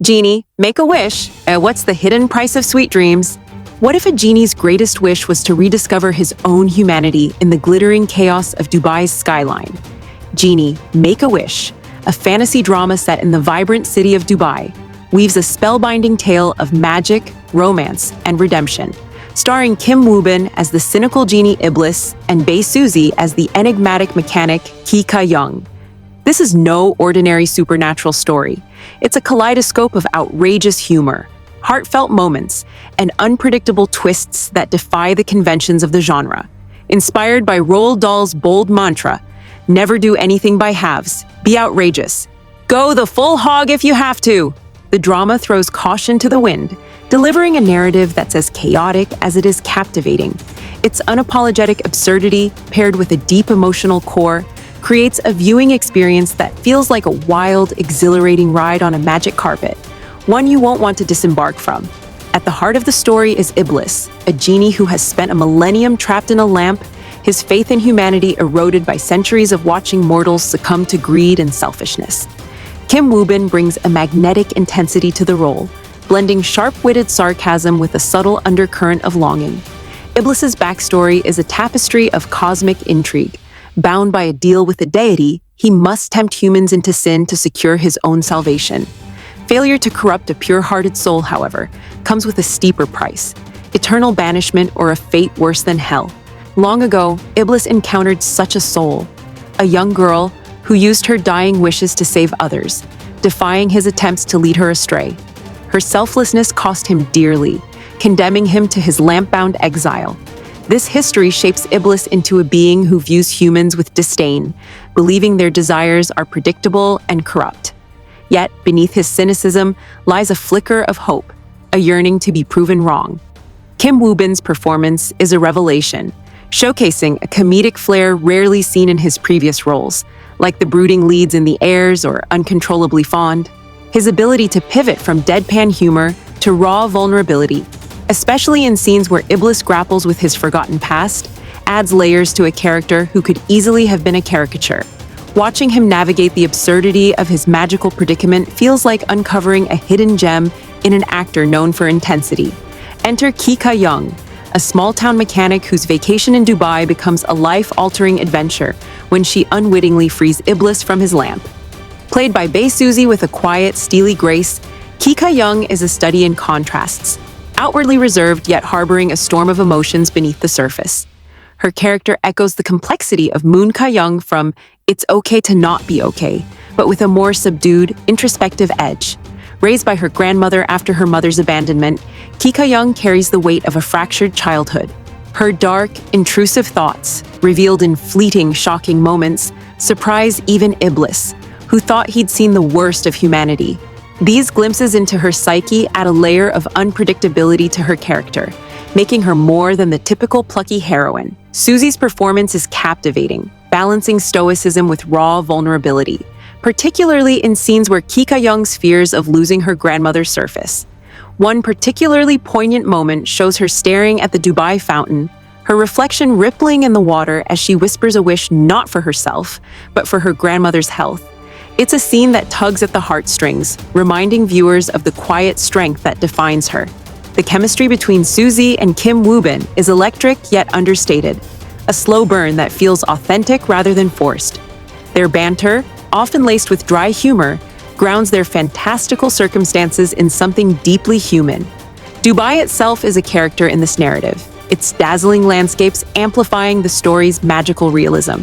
Genie, make a wish. What's the hidden price of sweet dreams? What if a genie's greatest wish was to rediscover his own humanity in the glittering chaos of Dubai's skyline? Genie, Make a Wish, a fantasy drama set in the vibrant city of Dubai, weaves a spellbinding tale of magic, romance, and redemption, starring Kim Woo-bin as the cynical genie Iblis and Bae Suzy as the enigmatic mechanic Ki-ka-young. This is no ordinary supernatural story. It's a kaleidoscope of outrageous humor, heartfelt moments, and unpredictable twists that defy the conventions of the genre. Inspired by Roald Dahl's bold mantra, never do anything by halves, be outrageous. Go the full hog if you have to. The drama throws caution to the wind, delivering a narrative that's as chaotic as it is captivating. Its unapologetic absurdity, paired with a deep emotional core, creates a viewing experience that feels like a wild, exhilarating ride on a magic carpet, one you won't want to disembark from. At the heart of the story is Iblis, a genie who has spent a millennium trapped in a lamp, his faith in humanity eroded by centuries of watching mortals succumb to greed and selfishness. Kim Woo-bin brings a magnetic intensity to the role, blending sharp-witted sarcasm with a subtle undercurrent of longing. Iblis's backstory is a tapestry of cosmic intrigue. Bound by a deal with the deity, he must tempt humans into sin to secure his own salvation. Failure to corrupt a pure-hearted soul, however, comes with a steeper price: eternal banishment or a fate worse than hell. Long ago, Iblis encountered such a soul, a young girl who used her dying wishes to save others, defying his attempts to lead her astray. Her selflessness cost him dearly, condemning him to his lamp-bound exile. This history shapes Iblis into a being who views humans with disdain, believing their desires are predictable and corrupt. Yet, beneath his cynicism lies a flicker of hope, a yearning to be proven wrong. Kim Woo-bin's performance is a revelation, showcasing a comedic flair rarely seen in his previous roles, like the brooding leads in The Heirs or Uncontrollably Fond. His ability to pivot from deadpan humor to raw vulnerability, especially in scenes where Iblis grapples with his forgotten past, adds layers to a character who could easily have been a caricature. Watching him navigate the absurdity of his magical predicament feels like uncovering a hidden gem in an actor known for intensity. Enter Ki-ka-young, a small-town mechanic whose vacation in Dubai becomes a life-altering adventure when she unwittingly frees Iblis from his lamp. Played by Bae Suzy with a quiet, steely grace, Ki-ka-young is a study in contrasts, outwardly reserved yet harboring a storm of emotions beneath the surface. Her character echoes the complexity of Moon Ka-young from It's Okay to Not Be Okay, but with a more subdued, introspective edge. Raised by her grandmother after her mother's abandonment, Ki-ka-young carries the weight of a fractured childhood. Her dark, intrusive thoughts, revealed in fleeting, shocking moments, surprise even Iblis, who thought he'd seen the worst of humanity. These glimpses into her psyche add a layer of unpredictability to her character, making her more than the typical plucky heroine. Suzy's performance is captivating, balancing stoicism with raw vulnerability, particularly in scenes where Ki-ka-young's fears of losing her grandmother surface. One particularly poignant moment shows her staring at the Dubai fountain, her reflection rippling in the water as she whispers a wish not for herself, but for her grandmother's health. It's a scene that tugs at the heartstrings, reminding viewers of the quiet strength that defines her. The chemistry between Suzy and Kim Woo-bin is electric yet understated, a slow burn that feels authentic rather than forced. Their banter, often laced with dry humor, grounds their fantastical circumstances in something deeply human. Dubai itself is a character in this narrative, its dazzling landscapes amplifying the story's magical realism.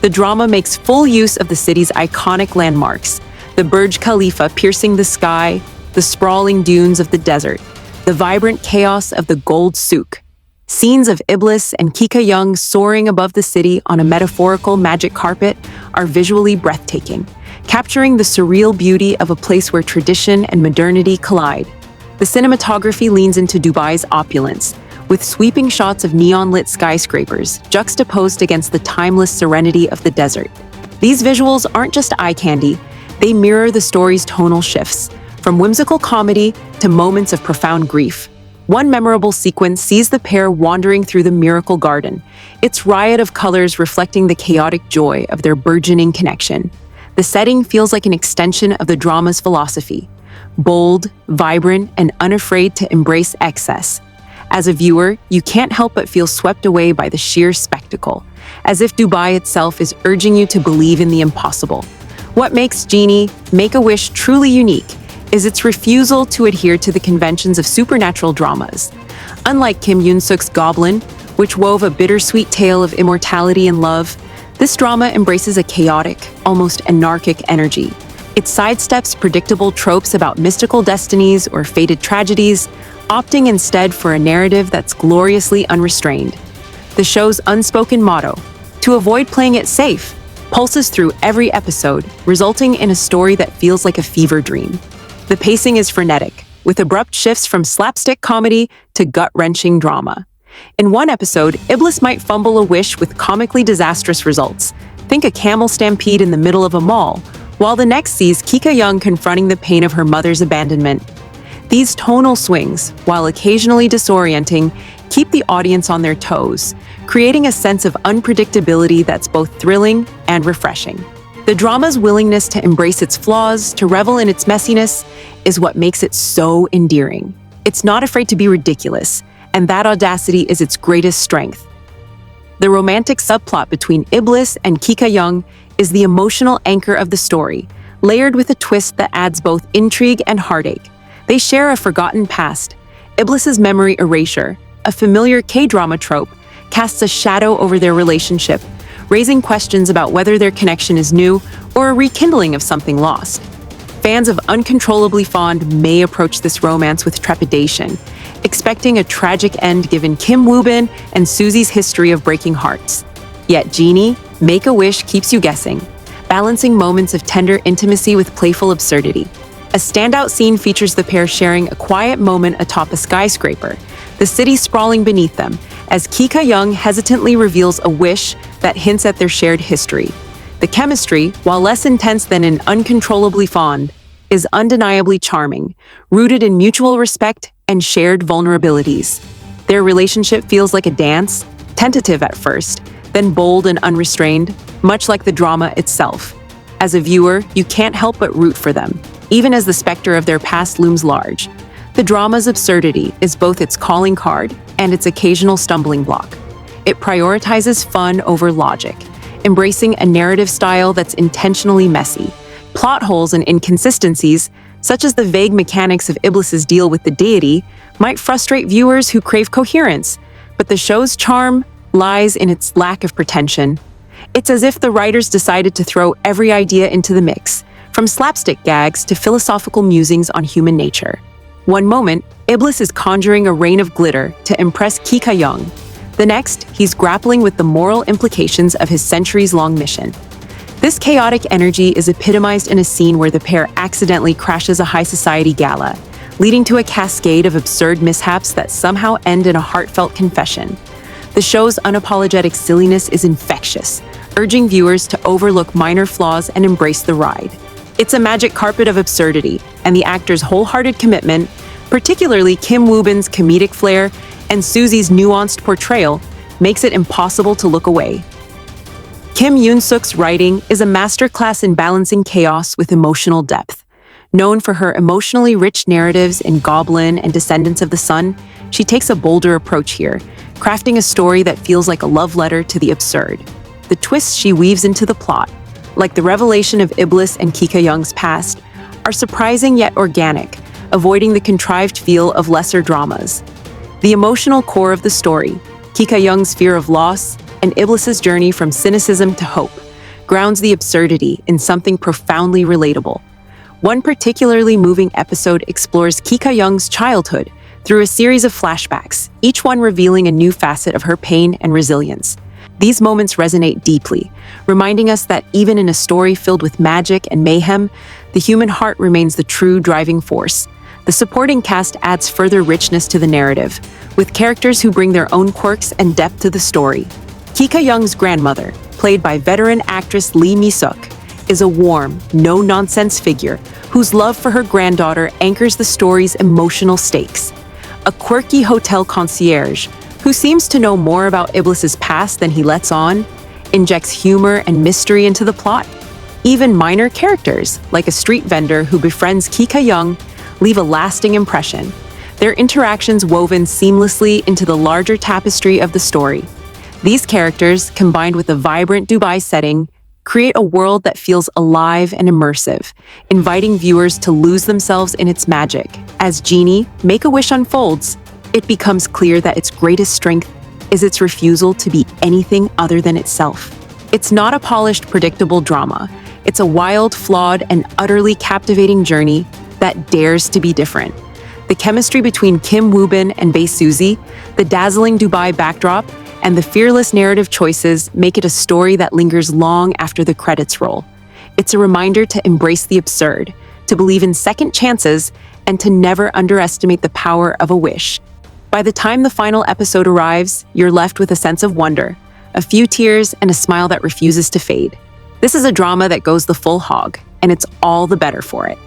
The drama makes full use of the city's iconic landmarks, the Burj Khalifa piercing the sky, the sprawling dunes of the desert, the vibrant chaos of the Gold Souk. Scenes of Iblis and Ki-ka-young soaring above the city on a metaphorical magic carpet are visually breathtaking, capturing the surreal beauty of a place where tradition and modernity collide. The cinematography leans into Dubai's opulence, with sweeping shots of neon-lit skyscrapers juxtaposed against the timeless serenity of the desert. These visuals aren't just eye candy, they mirror the story's tonal shifts, from whimsical comedy to moments of profound grief. One memorable sequence sees the pair wandering through the miracle garden, its riot of colors reflecting the chaotic joy of their burgeoning connection. The setting feels like an extension of the drama's philosophy, bold, vibrant, and unafraid to embrace excess. As a viewer, you can't help but feel swept away by the sheer spectacle, as if Dubai itself is urging you to believe in the impossible. What makes Genie, Make-A-Wish truly unique is its refusal to adhere to the conventions of supernatural dramas. Unlike Kim Yoon-suk's Goblin, which wove a bittersweet tale of immortality and love, this drama embraces a chaotic, almost anarchic energy. It sidesteps predictable tropes about mystical destinies or fated tragedies, opting instead for a narrative that's gloriously unrestrained. The show's unspoken motto, to avoid playing it safe, pulses through every episode, resulting in a story that feels like a fever dream. The pacing is frenetic, with abrupt shifts from slapstick comedy to gut-wrenching drama. In one episode, Iblis might fumble a wish with comically disastrous results. Think a camel stampede in the middle of a mall, while the next sees Kika Young confronting the pain of her mother's abandonment. These tonal swings, while occasionally disorienting, keep the audience on their toes, creating a sense of unpredictability that's both thrilling and refreshing. The drama's willingness to embrace its flaws, to revel in its messiness, is what makes it so endearing. It's not afraid to be ridiculous, and that audacity is its greatest strength. The romantic subplot between Iblis and Kika Young is the emotional anchor of the story, layered with a twist that adds both intrigue and heartache. They share a forgotten past. Iblis's memory erasure, a familiar K-drama trope, casts a shadow over their relationship, raising questions about whether their connection is new or a rekindling of something lost. Fans of Uncontrollably Fond may approach this romance with trepidation, expecting a tragic end given Kim Woo-bin and Suzy's history of breaking hearts. Yet Genie, Make-A-Wish keeps you guessing, balancing moments of tender intimacy with playful absurdity. A standout scene features the pair sharing a quiet moment atop a skyscraper, the city sprawling beneath them, as Kika Young hesitantly reveals a wish that hints at their shared history. The chemistry, while less intense than in Uncontrollably Fond, is undeniably charming, rooted in mutual respect and shared vulnerabilities. Their relationship feels like a dance, tentative at first, then bold and unrestrained, much like the drama itself. As a viewer, you can't help but root for them, even as the specter of their past looms large. The drama's absurdity is both its calling card and its occasional stumbling block. It prioritizes fun over logic, embracing a narrative style that's intentionally messy. Plot holes and inconsistencies, such as the vague mechanics of Iblis's deal with the deity, might frustrate viewers who crave coherence, but the show's charm lies in its lack of pretension. It's as if the writers decided to throw every idea into the mix, from slapstick gags to philosophical musings on human nature. One moment, Iblis is conjuring a rain of glitter to impress Kika Young. The next, he's grappling with the moral implications of his centuries-long mission. This chaotic energy is epitomized in a scene where the pair accidentally crashes a high society gala, leading to a cascade of absurd mishaps that somehow end in a heartfelt confession. The show's unapologetic silliness is infectious, urging viewers to overlook minor flaws and embrace the ride. It's a magic carpet of absurdity, and the actors' wholehearted commitment, particularly Kim Woo-bin's comedic flair and Suzy's nuanced portrayal, makes it impossible to look away. Kim Yoon-suk's writing is a masterclass in balancing chaos with emotional depth. Known for her emotionally rich narratives in Goblin and Descendants of the Sun, she takes a bolder approach here, crafting a story that feels like a love letter to the absurd. The twists she weaves into the plot, like the revelation of Iblis and Kika Young's past, are surprising yet organic, avoiding the contrived feel of lesser dramas. The emotional core of the story, Kika Young's fear of loss and Iblis's journey from cynicism to hope, grounds the absurdity in something profoundly relatable. One particularly moving episode explores Kika Young's childhood through a series of flashbacks, each one revealing a new facet of her pain and resilience. These moments resonate deeply, reminding us that even in a story filled with magic and mayhem, the human heart remains the true driving force. The supporting cast adds further richness to the narrative, with characters who bring their own quirks and depth to the story. Kika Young's grandmother, played by veteran actress Lee Mi-suk, is a warm, no-nonsense figure whose love for her granddaughter anchors the story's emotional stakes. A quirky hotel concierge, who seems to know more about Iblis's past than he lets on, injects humor and mystery into the plot. Even minor characters, like a street vendor who befriends Kika Young, leave a lasting impression, their interactions woven seamlessly into the larger tapestry of the story. These characters, combined with a vibrant Dubai setting, create a world that feels alive and immersive, inviting viewers to lose themselves in its magic. As Genie, Make-A-Wish unfolds, it becomes clear that its greatest strength is its refusal to be anything other than itself. It's not a polished, predictable drama. It's a wild, flawed, and utterly captivating journey that dares to be different. The chemistry between Kim Woo-bin and Bae Suzy, the dazzling Dubai backdrop, and the fearless narrative choices make it a story that lingers long after the credits roll. It's a reminder to embrace the absurd, to believe in second chances, and to never underestimate the power of a wish. By the time the final episode arrives, you're left with a sense of wonder, a few tears, and a smile that refuses to fade. This is a drama that goes the full hog, and it's all the better for it.